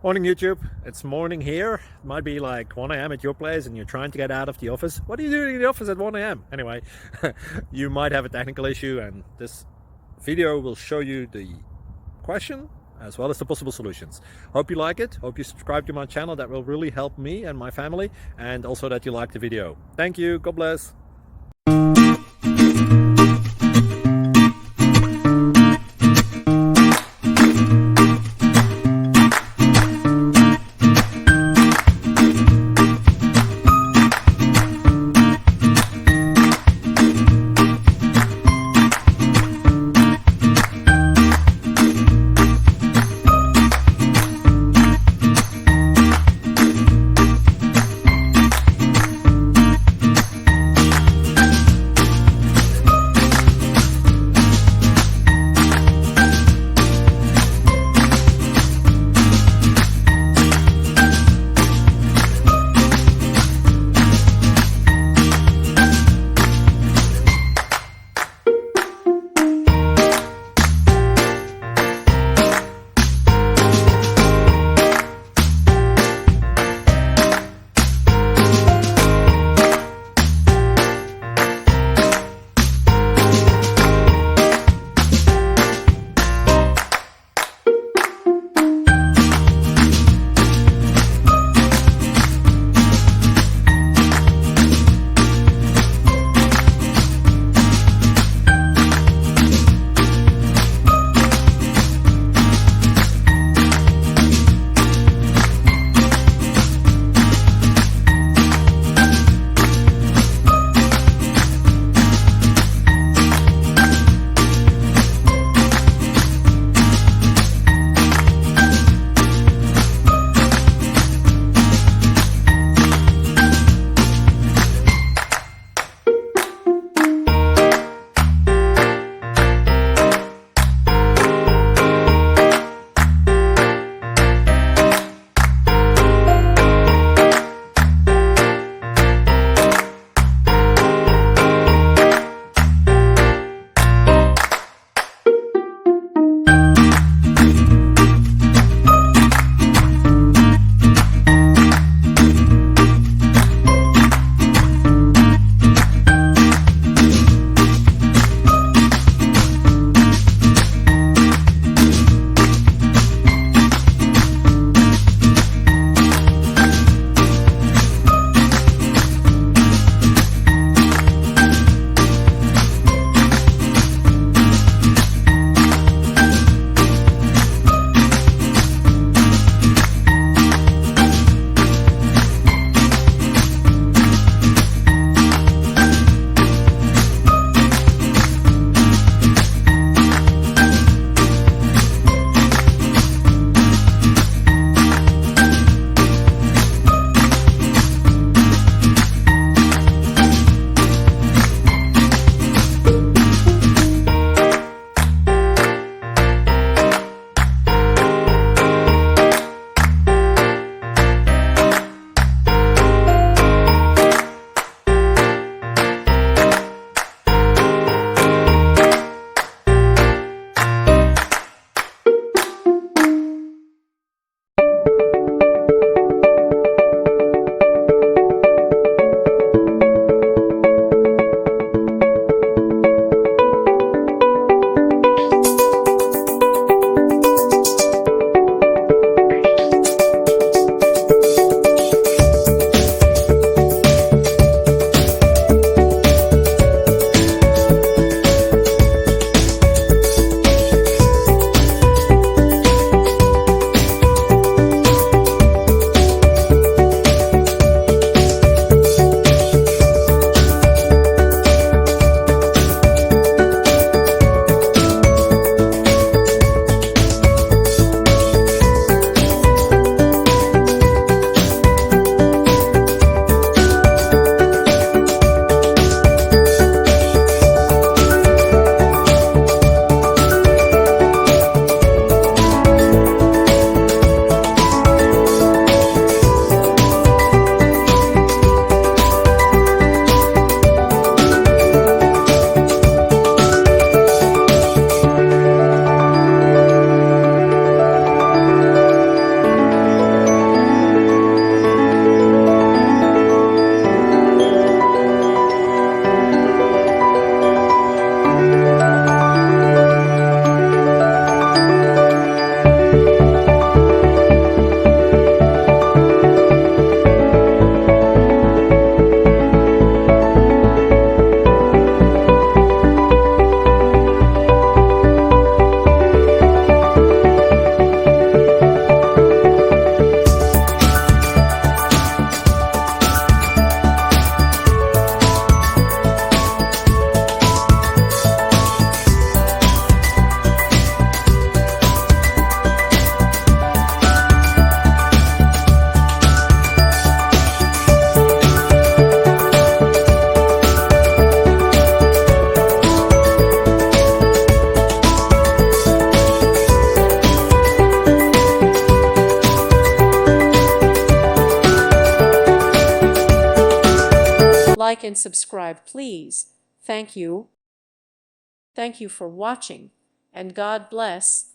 Morning YouTube, it's morning here. It might be like 1 a.m. at your place and you're trying to get out of the office. What are you doing in the office at 1 a.m.? Anyway, you might have a technical issue and this video will show you the question as well as the possible solutions. Hope you like it, hope you subscribe to my channel. That will really help me and my family, and also that you like the video. Thank you, God bless. Like and subscribe, please. Thank you. Thank you for watching, and God bless.